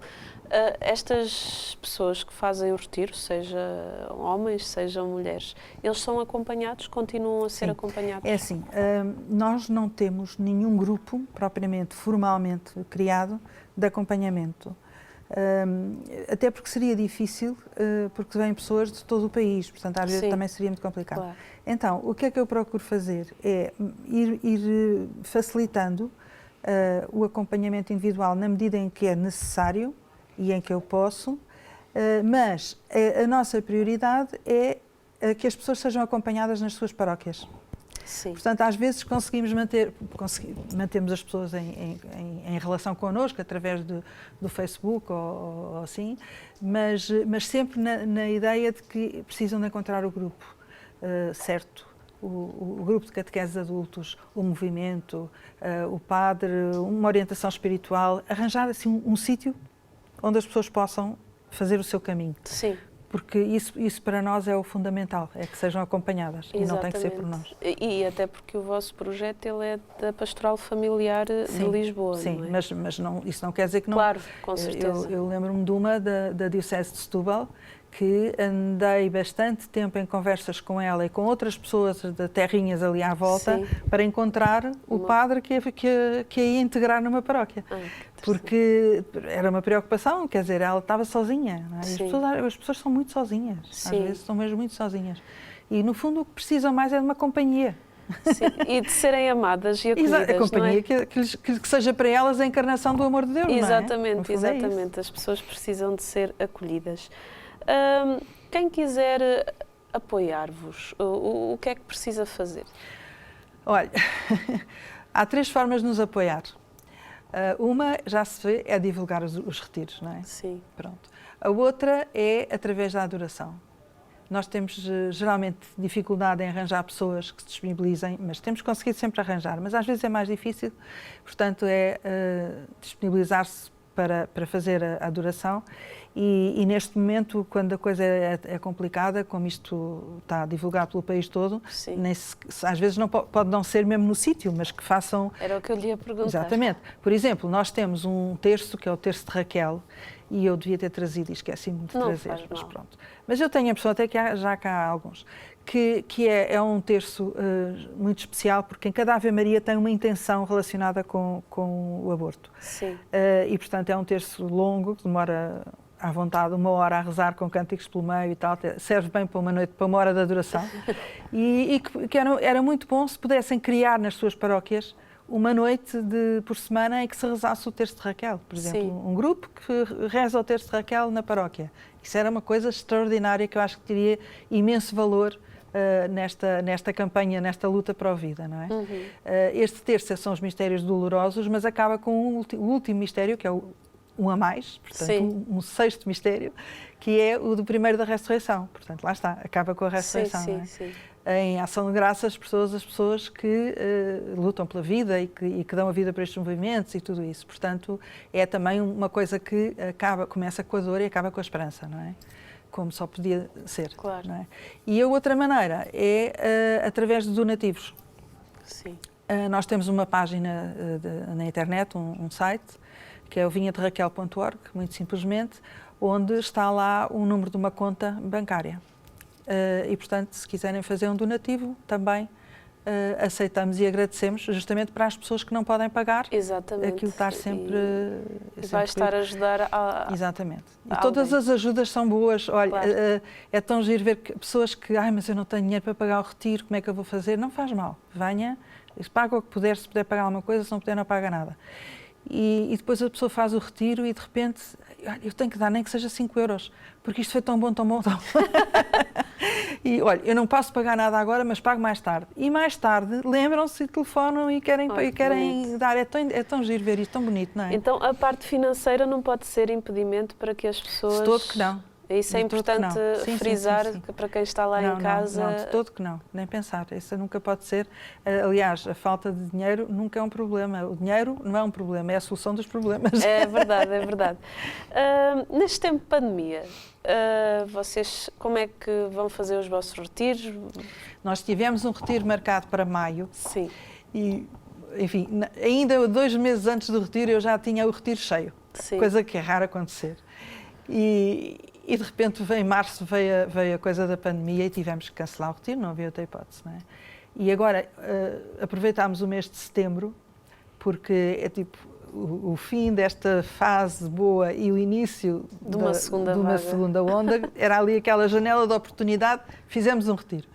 estas pessoas que fazem o retiro, seja homens, sejam mulheres, eles são acompanhados, continuam a ser acompanhados? É assim, nós não temos nenhum grupo propriamente, formalmente criado de acompanhamento. Até porque seria difícil, porque vêm pessoas de todo o país, portanto às vezes também seria muito complicado. Claro. Então, o que é que eu procuro fazer? É ir facilitando o acompanhamento individual na medida em que é necessário e em que eu posso, mas a nossa prioridade é que as pessoas sejam acompanhadas nas suas paróquias. Sim. Portanto, às vezes mantemos as pessoas em relação connosco, através do Facebook ou assim, mas sempre na ideia de que precisam de encontrar o grupo certo, o grupo de catequeses adultos, o movimento, o padre, uma orientação espiritual, arranjar assim um sítio onde as pessoas possam fazer o seu caminho. Sim. Porque isso para nós é o fundamental, é que sejam acompanhadas. Exatamente. E não tem que ser por nós. E até porque o vosso projeto ele é da Pastoral Familiar de Lisboa, sim, não é? mas não, isso não quer dizer que não... Claro, com certeza. Eu lembro-me de uma da Diocese de Setúbal, que andei bastante tempo em conversas com ela e com outras pessoas de terrinhas ali à volta, sim, para encontrar o padre que a ia integrar numa paróquia. Porque era uma preocupação, quer dizer, ela estava sozinha. Não é? As pessoas são muito sozinhas, sim, às vezes estão mesmo muito sozinhas. E no fundo o que precisam mais é de uma companhia. Sim, e de serem amadas e acolhidas. A companhia, não é? que seja para elas a encarnação do amor de Deus. Exatamente, não é? exatamente. As pessoas precisam de ser acolhidas. Quem quiser apoiar-vos, o que é que precisa fazer? Olha, há 3 formas de nos apoiar. Uma, já se vê, é divulgar os retiros, não é? Sim. Pronto. A outra é através da adoração. Nós temos geralmente dificuldade em arranjar pessoas que se disponibilizem, mas temos conseguido sempre arranjar, mas às vezes é mais difícil, portanto é disponibilizar-se para fazer a adoração e neste momento, quando a coisa é complicada, como isto está divulgado pelo país todo, às vezes pode não ser mesmo no sítio, mas que façam... Era o que eu lhe ia perguntar. Exatamente. Por exemplo, nós temos um terço, que é o terço de Raquel, e eu devia ter trazido e esqueci-me de trazer, mas pronto. Mas eu tenho a impressão, até que já cá há alguns, que é um terço muito especial, porque em cada Ave Maria tem uma intenção relacionada com o aborto. Sim. E, portanto, é um terço longo, que demora à vontade 1 hora a rezar com cânticos pelo meio e tal, serve bem para uma noite, para 1 hora de adoração. E que era muito bom se pudessem criar nas suas paróquias uma noite por semana em que se rezasse o terço de Raquel, por exemplo. Sim. Um grupo que reza o terço de Raquel na paróquia. Isso era uma coisa extraordinária que eu acho que teria imenso valor nesta campanha, nesta luta para a vida, não é? Uhum. Este terço são os mistérios dolorosos, mas acaba com o último mistério, que é um a mais, portanto, um 6º mistério, que é o do primeiro da ressurreição. Portanto, lá está, acaba com a ressurreição. Sim, não é? sim. Em ação de graças, as pessoas que lutam pela vida e que dão a vida para estes movimentos e tudo isso. Portanto, é também uma coisa que começa com a dor e acaba com a esperança, não é? Como só podia ser. Claro. Não é? E a outra maneira é através de donativos. Sim. Nós temos uma página na internet, um site, que é o vinhaderraquel.org, muito simplesmente, onde está lá o número de uma conta bancária. E, portanto, se quiserem fazer um donativo, também aceitamos e agradecemos, justamente para as pessoas que não podem pagar. Exatamente. Aquilo estar sempre... E vai estar a ajudar a... Exatamente. E todas as ajudas são boas. Olha, claro. É tão giro ver pessoas que, mas eu não tenho dinheiro para pagar o retiro, como é que eu vou fazer? Não faz mal. Venha, paga o que puder, se puder pagar alguma coisa, se não puder, não paga nada. E depois a pessoa faz o retiro e de repente eu tenho que dar nem que seja 5 euros, porque isto foi tão bom, tão bom, tão bom. E olha, eu não posso pagar nada agora, mas pago mais tarde. E mais tarde lembram-se, telefonam e querem dar. É tão giro ver isto, tão bonito, não é? Então a parte financeira não pode ser impedimento para que as pessoas... De todo que não. Isso é importante frisar para quem está lá em casa. Não, de todo que não, nem pensar. Isso nunca pode ser. Aliás, a falta de dinheiro nunca é um problema. O dinheiro não é um problema, é a solução dos problemas. É verdade, é verdade. Neste tempo de pandemia, vocês como é que vão fazer os vossos retiros? Nós tivemos um retiro marcado para maio. Sim. E, enfim, ainda 2 meses antes do retiro eu já tinha o retiro cheio. Sim. Coisa que é raro acontecer. E de repente, em março, veio a coisa da pandemia e tivemos que cancelar o retiro, não havia outra hipótese, não é? E agora aproveitámos o mês de setembro, porque é tipo o fim desta fase boa e o início de uma segunda onda, era ali aquela janela de oportunidade, fizemos um retiro.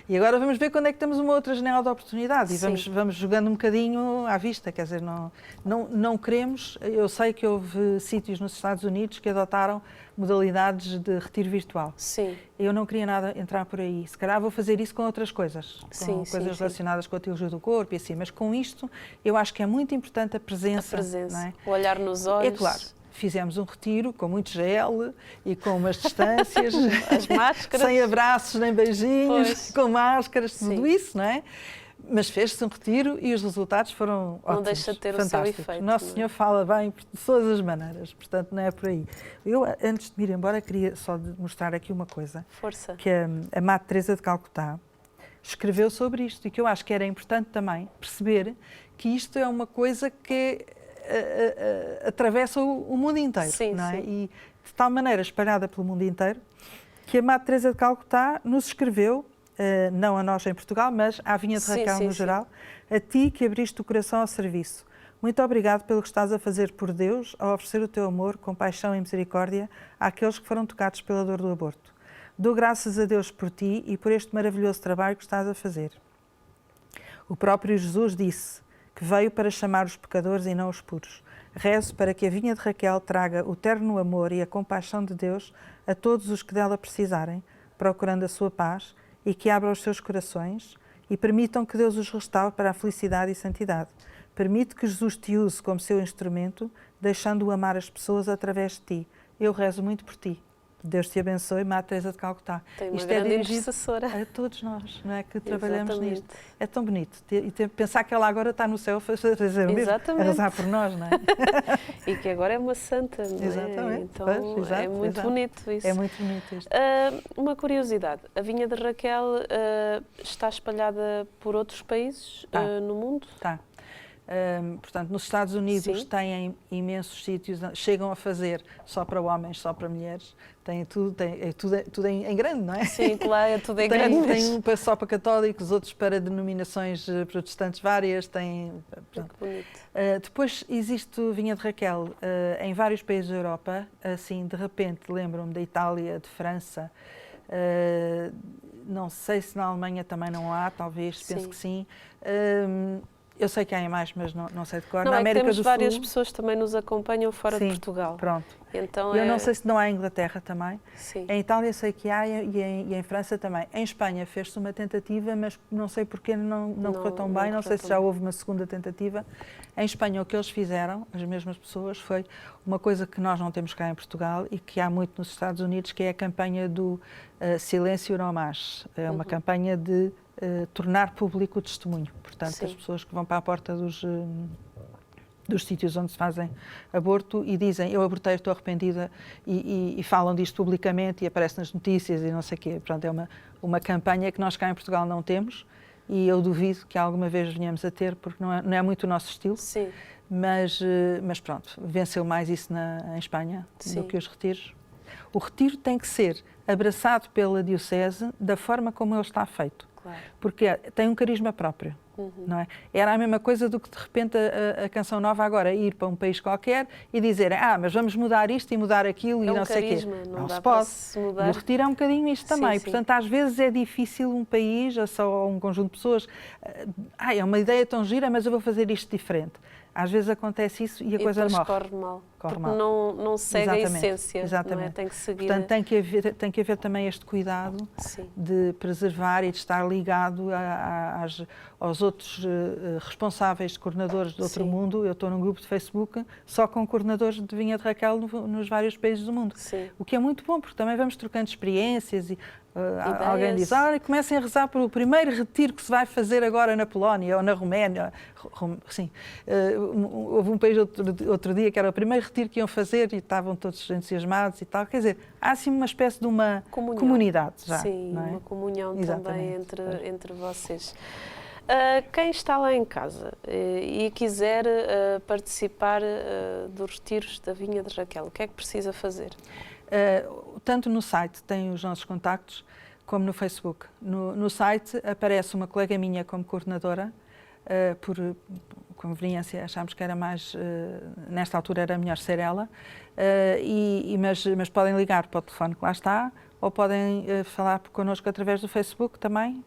E agora vamos ver quando é que temos uma outra janela de oportunidade. E vamos jogando um bocadinho à vista, quer dizer, não queremos... Eu sei que houve sítios nos Estados Unidos que adotaram modalidades de retiro virtual. Sim. Eu não queria nada entrar por aí. Se calhar vou fazer isso com outras coisas. Com coisas relacionadas com a teologia do corpo e assim. Mas com isto, eu acho que é muito importante a presença. A presença, não é? O olhar nos olhos. É claro. fizemos um retiro com muito gel e com umas distâncias, as máscaras, sem abraços nem beijinhos, pois. Com máscaras, tudo isso, não é? Mas fez-se um retiro e os resultados foram ótimos, não deixa de ter fantásticos. O seu efeito. Nosso Senhor fala bem de todas as maneiras, portanto não é por aí. Eu, antes de me ir embora, queria só mostrar aqui uma coisa. Força. Que a Madre Teresa de Calcutá escreveu sobre isto e que eu acho que era importante também perceber que isto é uma coisa que atravessa o mundo inteiro, sim, não é? Sim. E de tal maneira espalhada pelo mundo inteiro que a Madre Teresa de Calcutá nos escreveu, não a nós em Portugal, mas à Vinha de Raquel no geral, a ti que abriste o coração ao serviço. Muito obrigado pelo que estás a fazer por Deus, ao oferecer o teu amor, compaixão e misericórdia àqueles que foram tocados pela dor do aborto. Dou graças a Deus por ti e por este maravilhoso trabalho que estás a fazer. O próprio Jesus disse que veio para chamar os pecadores e não os puros. Rezo para que a Vinha de Raquel traga o terno amor e a compaixão de Deus a todos os que dela precisarem, procurando a sua paz, e que abra os seus corações e permitam que Deus os restaure para a felicidade e santidade. Permite que Jesus te use como seu instrumento, deixando-o amar as pessoas através de ti. Eu rezo muito por ti. Deus te abençoe, Madre Teresa de Calcutá. Tem uma Isto grande é dirigido intercessora a todos nós, não é, que trabalhamos Exatamente. nisto. É tão bonito. E pensar que ela agora está no céu a fazer o mesmo, a rezar por nós, não é? E que agora é uma santa, não é? Exatamente. Então pois, exato, é muito bonito isso. É muito bonito isto. Uma curiosidade, a Vinha de Raquel está espalhada por outros países no mundo? Está. Portanto, nos Estados Unidos têm imensos sítios, chegam a fazer só para homens, só para mulheres, tem tudo em grande, não é? Sim, claro, é tudo em grande. Tem um só para católicos, outros para denominações protestantes várias, tem... Que bonito. Depois existe o Vinha de Raquel em vários países da Europa, assim, de repente lembro-me da Itália, de França, não sei se na Alemanha também não há, talvez, penso que sim. Eu sei que há em mais, mas não sei de cor. Não, na América temos do várias Sul, pessoas que também nos acompanham fora de Portugal. Pronto. Então eu não sei se não há em Inglaterra também. Sim. Em Itália sei que há e em França também. Em Espanha fez-se uma tentativa, mas não sei porque não correu tão bem. Não sei se já houve uma segunda tentativa. Em Espanha o que eles fizeram, as mesmas pessoas, foi uma coisa que nós não temos cá em Portugal e que há muito nos Estados Unidos, que é a campanha do Silêncio no Más. É uma campanha de tornar público o testemunho. Portanto, as pessoas que vão para a porta dos sítios onde se fazem aborto e dizem eu abortei, estou arrependida e falam disto publicamente e aparece nas notícias e não sei o quê. Portanto, é uma campanha que nós cá em Portugal não temos e eu duvido que alguma vez venhamos a ter porque não é muito o nosso estilo. Sim. Mas pronto, venceu mais isso em Espanha do que os retiros. O retiro tem que ser abraçado pela Diocese da forma como ele está feito. Claro. Porque tem um carisma próprio, não é? Era a mesma coisa do que de repente a Canção Nova agora ir para um país qualquer e dizer mas vamos mudar isto e mudar aquilo e não sei o quê. Não se pode. Mudar. E o retiro é um bocadinho isto também. Portanto, às vezes é difícil um país, ou só um conjunto de pessoas, é uma ideia tão gira, mas eu vou fazer isto diferente. Às vezes acontece isso e a coisa morre. Corre mal. Corre porque mal. Não segue a essência. Exatamente. Não é? Tem que seguir. Portanto, tem que haver também este cuidado de preservar e de estar ligado aos outros responsáveis, coordenadores de outro mundo. Eu estou num grupo de Facebook só com coordenadores de Vinha de Raquel nos vários países do mundo. Sim. O que é muito bom, porque também vamos trocando experiências e alguém diz, comecem a rezar para o primeiro retiro que se vai fazer agora na Polónia ou na Roménia. Sim. Houve um país outro dia que era o primeiro retiro que iam fazer e estavam todos entusiasmados e tal. Quer dizer, há assim uma espécie de uma comunidade já. Sim, não é? uma comunhão também entre vocês. Quem está lá em casa e quiser participar dos retiros da Vinha de Raquel, o que é que precisa fazer? Tanto no site tem os nossos contactos, como no Facebook. No site aparece uma colega minha como coordenadora, por conveniência achámos que era mais, nesta altura era melhor ser ela, mas podem ligar para o telefone que lá está, ou podem falar connosco através do Facebook também.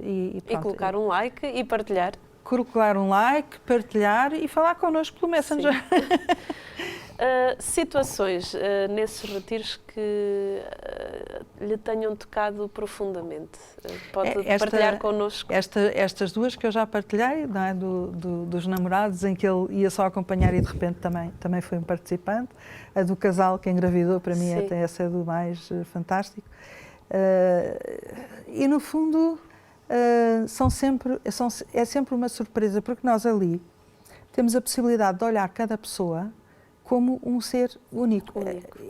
E colocar um like e partilhar. Colocar um like, partilhar e falar connosco pelo Messenger. Situações nesses retiros que lhe tenham tocado profundamente. Pode partilhar connosco? Estas duas que eu já partilhei, não é? Dos namorados, em que ele ia só acompanhar e de repente também foi um participante. A do casal que engravidou, para mim, até essa é do mais fantástico. E no fundo é sempre uma surpresa, porque nós ali temos a possibilidade de olhar cada pessoa como um ser único.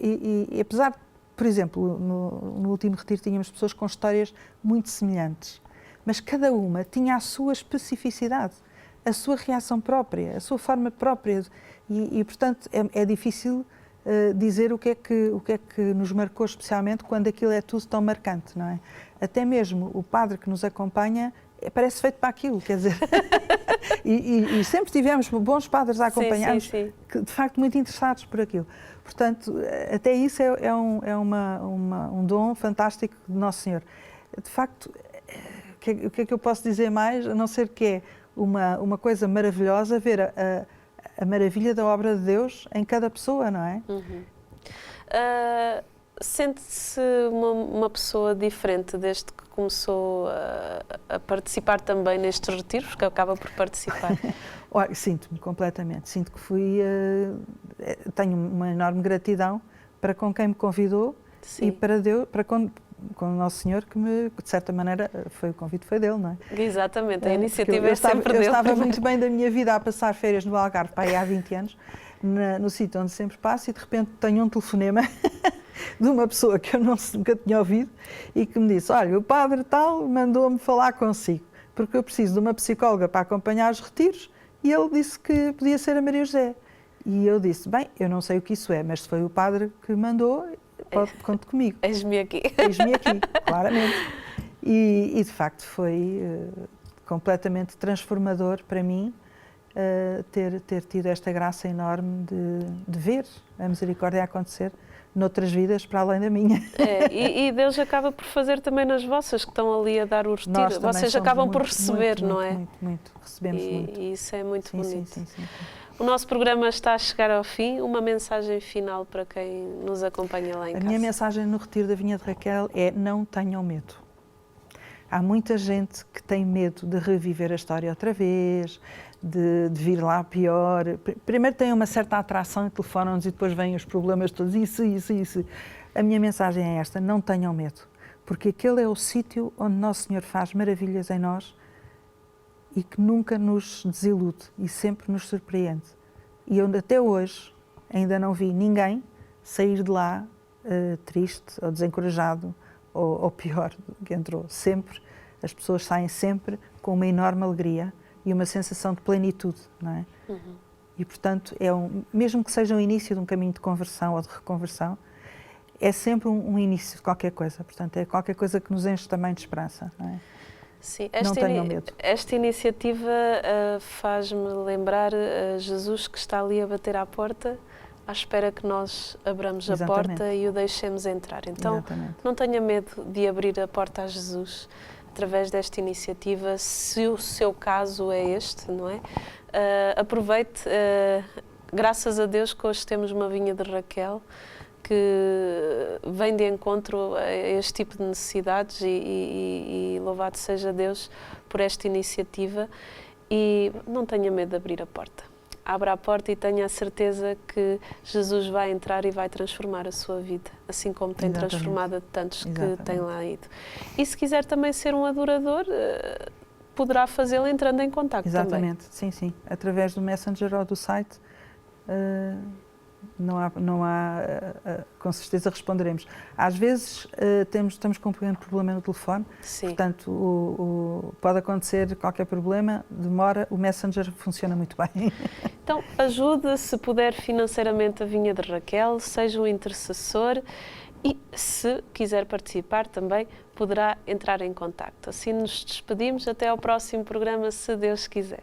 E apesar de, por exemplo, no último retiro tínhamos pessoas com histórias muito semelhantes, mas cada uma tinha a sua especificidade, a sua reação própria, a sua forma própria. E portanto, é difícil dizer o que é que nos marcou especialmente quando aquilo é tudo tão marcante, não é? Até mesmo o padre que nos acompanha parece feito para aquilo, quer dizer, e sempre tivemos bons padres a acompanhar-nos, que de facto muito interessados por aquilo. Portanto, até isso é um dom fantástico de Nosso Senhor. De facto, o que é que eu posso dizer mais, a não ser que é uma coisa maravilhosa ver a maravilha da obra de Deus em cada pessoa, não é? Sente-se uma pessoa diferente desde que começou a participar também nestes retiros, que acaba por participar? Sinto-me completamente. Sinto que tenho uma enorme gratidão para com quem me convidou. Sim. E para Deus, com o Nosso Senhor, que de certa maneira, o convite foi dele, não é? Exatamente, a iniciativa é sempre dele. Eu estava muito bem da minha vida a passar férias no Algarve, para aí há 20 anos, no sítio onde sempre passo, e de repente tenho um telefonema de uma pessoa que eu nunca tinha ouvido e que me disse: olha, o padre tal mandou-me falar consigo, porque eu preciso de uma psicóloga para acompanhar os retiros, e ele disse que podia ser a Maria José. E eu disse: bem, eu não sei o que isso é, mas se foi o padre que mandou, conte comigo. Eis-me aqui. Eis-me aqui, claramente. E de facto foi completamente transformador para mim ter tido esta graça enorme de ver a misericórdia acontecer noutras vidas para além da minha. E Deus acaba por fazer também nas vossas, que estão ali a dar o retiro. Vocês acabam por receber, não é? Muito. Recebemos muito. E isso é muito bonito. Sim. O nosso programa está a chegar ao fim. Uma mensagem final para quem nos acompanha lá em casa. A minha mensagem no retiro da Vinha de Raquel é: não tenham medo. Há muita gente que tem medo de reviver a história outra vez, de vir lá pior. Primeiro tem uma certa atração e telefonam-nos e depois vêm os problemas todos. Isso. A minha mensagem é esta: não tenham medo, porque aquele é o sítio onde Nosso Senhor faz maravilhas em nós e que nunca nos desilude e sempre nos surpreende. E onde até hoje ainda não vi ninguém sair de lá triste ou desencorajado ou pior do que entrou. Sempre, as pessoas saem sempre com uma enorme alegria e uma sensação de plenitude, não é? E, portanto, mesmo que seja o início de um caminho de conversão ou de reconversão, é sempre um início de qualquer coisa. Portanto, é qualquer coisa que nos enche também de esperança, não é? Sim, não tenham medo. Esta iniciativa faz-me lembrar Jesus que está ali a bater à porta, à espera que nós abramos a porta e o deixemos entrar. Então, não tenha medo de abrir a porta a Jesus através desta iniciativa, se o seu caso é este, não é? Aproveite, graças a Deus que hoje temos uma Vinha de Raquel que vem de encontro a este tipo de necessidades e louvado seja Deus por esta iniciativa, e não tenha medo de abrir a porta. Abra a porta e tenha a certeza que Jesus vai entrar e vai transformar a sua vida, assim como tem transformado a tantos que têm lá ido. E se quiser também ser um adorador, poderá fazê-lo entrando em contacto também. Exatamente, sim. Através do Messenger ou do site, não há com certeza responderemos. Às vezes estamos com um pequeno problema no telefone, portanto pode acontecer qualquer problema, demora, o Messenger funciona muito bem. Então ajude, se puder, financeiramente a Vinha de Raquel, seja um intercessor, e se quiser participar também poderá entrar em contacto. Assim nos despedimos, até ao próximo programa, se Deus quiser.